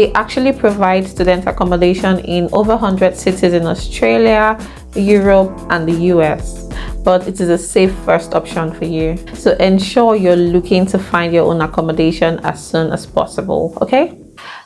They actually provide student accommodation in over 100 cities in Australia, Europe, and the US. But it is a safe first option for you. So ensure you're looking to find your own accommodation as soon as possible, okay?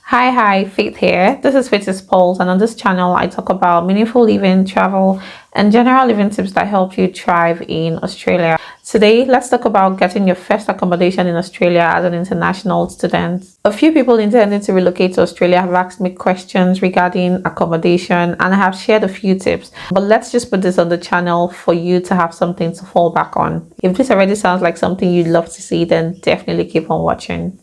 Hi, Faith here. This is phayteaspulse, and on this channel I talk about meaningful living, travel, and general living tips that help you thrive in Australia. Today, let's talk about getting your first accommodation in Australia as an international student. A few people intending to relocate to Australia have asked me questions regarding accommodation, and I have shared a few tips. But let's just put this on the channel for you to have something to fall back on. If this already sounds like something you'd love to see, then definitely keep on watching.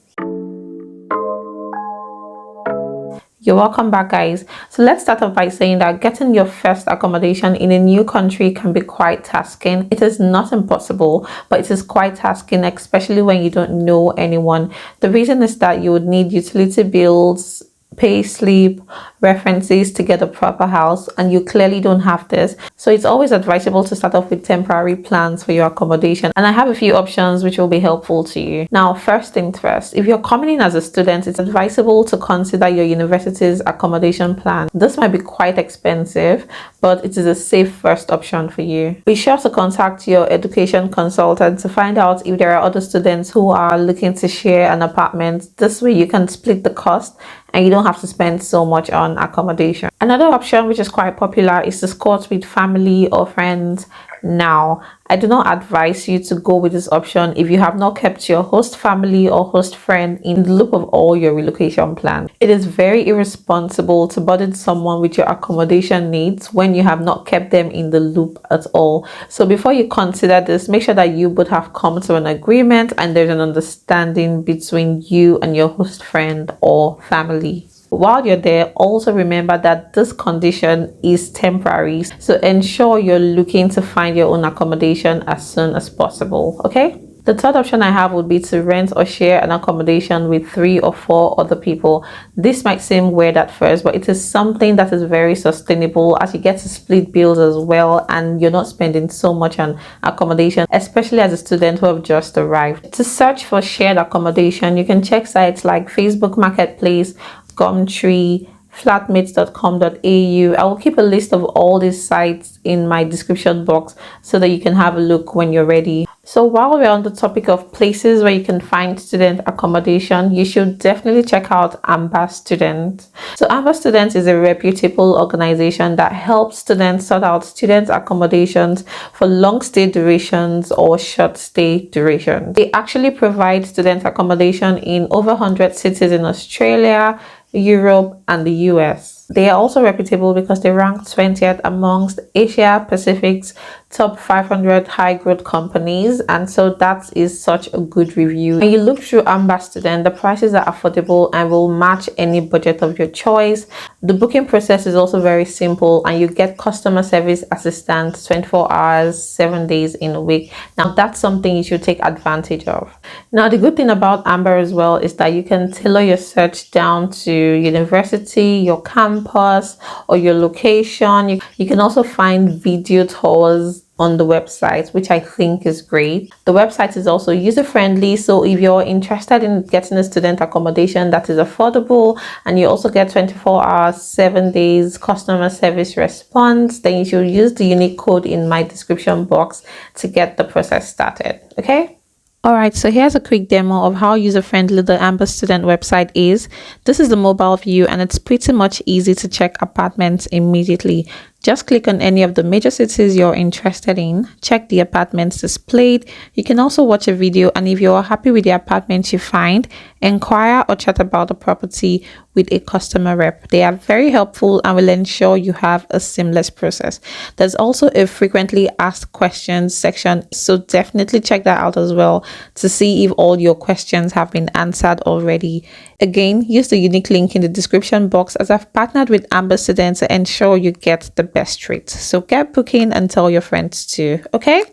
You're welcome back, guys. So let's start off by saying that getting your first accommodation in a new country can be quite tasking. It is not impossible, but it is quite tasking, especially when you don't know anyone. The reason is that you would need utility bills, pay slip, references to get a proper house, and you clearly don't have this. So it's always advisable to start off with temporary plans for your accommodation, and I have a few options which will be helpful to you. Now, first things first, if you're coming in as a student, it's advisable to consider your university's accommodation plan. This might be quite expensive, but it is a safe first option for you. Be sure to contact your education consultant to find out if there are other students who are looking to share an apartment. This way you can split the cost and you don't have to spend so much on accommodation. Another option which is quite popular is to squat with family or friends. Now, I do not advise you to go with this option if you have not kept your host family or host friend in the loop of all your relocation plans. It is very irresponsible to burden someone with your accommodation needs when you have not kept them in the loop at all. So before you consider this, make sure that you both have come to an agreement and there's an understanding between you and your host friend or family. While you're there, also remember that this condition is temporary, so ensure you're looking to find your own accommodation as soon as possible, okay? The third option I have would be to rent or share an accommodation with 3 or 4 other people. This might seem weird at first, but it is something that is very sustainable as you get to split bills as well, and you're not spending so much on accommodation, especially as a student who have just arrived. To search for shared accommodation, you can check sites like Facebook Marketplace, Gumtree, flatmates.com.au. I will keep a list of all these sites in my description box so that you can have a look when you're ready. So while we're on the topic of places where you can find student accommodation, you should definitely check out Amber Student. So Amber Student is a reputable organization that helps students sort out student accommodations for long stay durations or short stay durations. They actually provide student accommodation in over 100 cities in Australia, Europe, and the US. They are also reputable because they rank 20th amongst Asia Pacific's top 500 high growth companies, and so that is such a good review. When you look through Amber Student, the prices are affordable and will match any budget of your choice. The booking process is also very simple, and you get customer service assistance 24 hours 7 days in a week. Now that's something you should take advantage of. Now the good thing about Amber as well is that you can tailor your search down to university, your campus, or your location. You can also find video tours on the website, which I think is great. The website is also user-friendly, so if you're interested in getting a student accommodation that is affordable and you also get 24 hours 7 days customer service response, then you should use the unique code in my description box to get the process started, okay? Alright, so here's a quick demo of how user-friendly the Amber Student website is. This is the mobile view, and it's pretty much easy to check apartments immediately. Just click on any of the major cities you're interested in, check the apartments displayed. You can also watch a video, and if you're happy with the apartments you find, inquire or chat about the property with a customer rep. They are very helpful and will ensure you have a seamless process. There's also a frequently asked questions section, so definitely check that out as well to see if all your questions have been answered already. Again, use the unique link in the description box, as I've partnered with Amber Student to ensure you get the best rates. So get booking and tell your friends too, okay?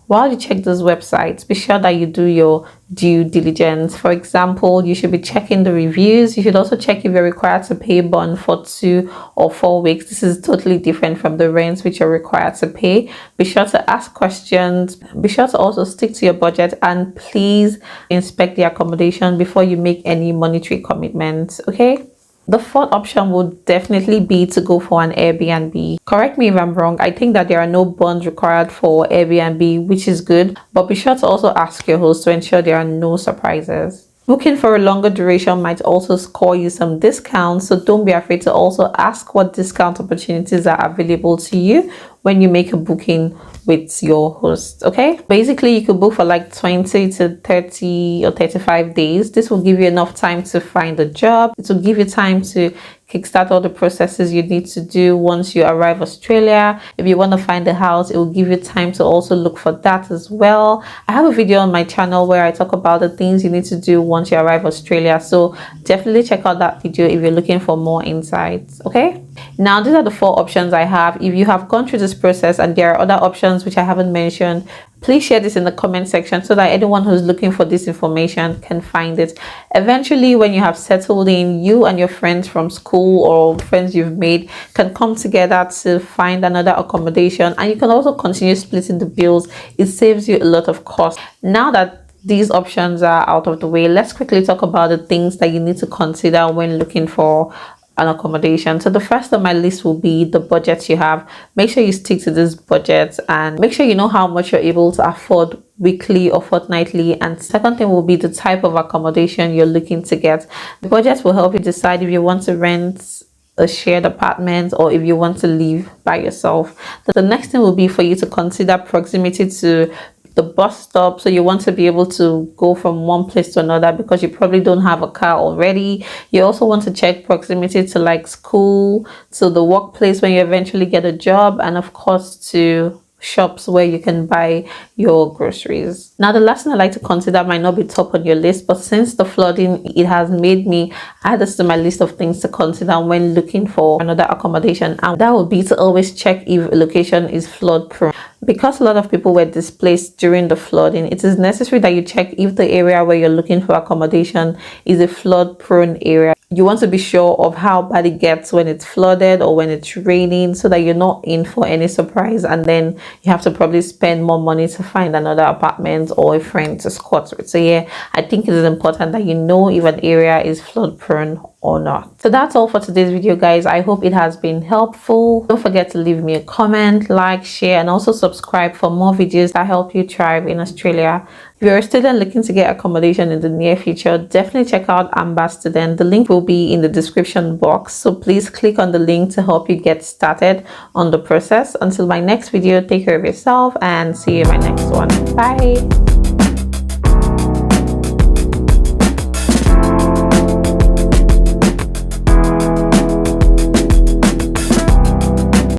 While you check those websites, be sure that you do your due diligence. For example, you should be checking the reviews. You should also check if you're required to pay bond for 2 or 4 weeks. This is totally different from the rents which you're required to pay. Be sure to ask questions. Be sure to also stick to your budget, and please inspect the accommodation before you make any monetary commitments, okay? The fourth option would definitely be to go for an Airbnb. Correct me if I'm wrong, I think that there are no bonds required for Airbnb, which is good, but be sure to also ask your host to ensure there are no surprises. Booking for a longer duration might also score you some discounts, so don't be afraid to also ask what discount opportunities are available to you when you make a booking with your host. Okay, basically you could book for like 20 to 30 or 35 days. This will give you enough time to find a job. It will give you time to kickstart all the processes you need to do once you arrive Australia. If you want to find a house, it will give you time to also look for that as well. I have a video on my channel where I talk about the things you need to do once you arrive Australia, so definitely check out that video if you're looking for more insights. Okay, now these are the 4 options I have. If you have gone through this process and there are other options which I haven't mentioned, please share this in the comment section so that anyone who's looking for this information can find it. Eventually, when you have settled in, you and your friends from school or friends you've made can come together to find another accommodation, and you can also continue splitting the bills. It saves you a lot of cost. Now that these options are out of the way, let's quickly talk about the things that you need to consider when looking for an accommodation. So the first on my list will be the budget you have. Make sure you stick to this budget and make sure you know how much you're able to afford weekly or fortnightly. And second thing will be the type of accommodation you're looking to get. The budget will help you decide if you want to rent a shared apartment or if you want to live by yourself. The next thing will be for you to consider proximity to the bus stop. So you want to be able to go from one place to another because you probably don't have a car already. You also want to check proximity to like school, to the workplace when you eventually get a job, and of course to shops where you can buy your groceries. Now the last thing I like to consider might not be top on your list, but since the flooding, it has made me add this to my list of things to consider when looking for another accommodation, and that would be to always check if a location is flood prone. Because a lot of people were displaced during the flooding, it is necessary that you check if the area where you're looking for accommodation is a flood prone area. You want to be sure of how bad it gets when it's flooded or when it's raining, so that you're not in for any surprise and then you have to probably spend more money to find another apartment or a friend to squat with. So yeah, I think it is important that you know if an area is flood prone or not. So that's all for today's video, guys. I hope it has been helpful. Don't forget to leave me a comment, like, share, and also subscribe for more videos that help you thrive in Australia. If you're a student looking to get accommodation in the near future, definitely check out Amber Student. The link will be in the description box, so please click on the link to help you get started on the process. Until my next video, take care of yourself and see you in my next one. Bye.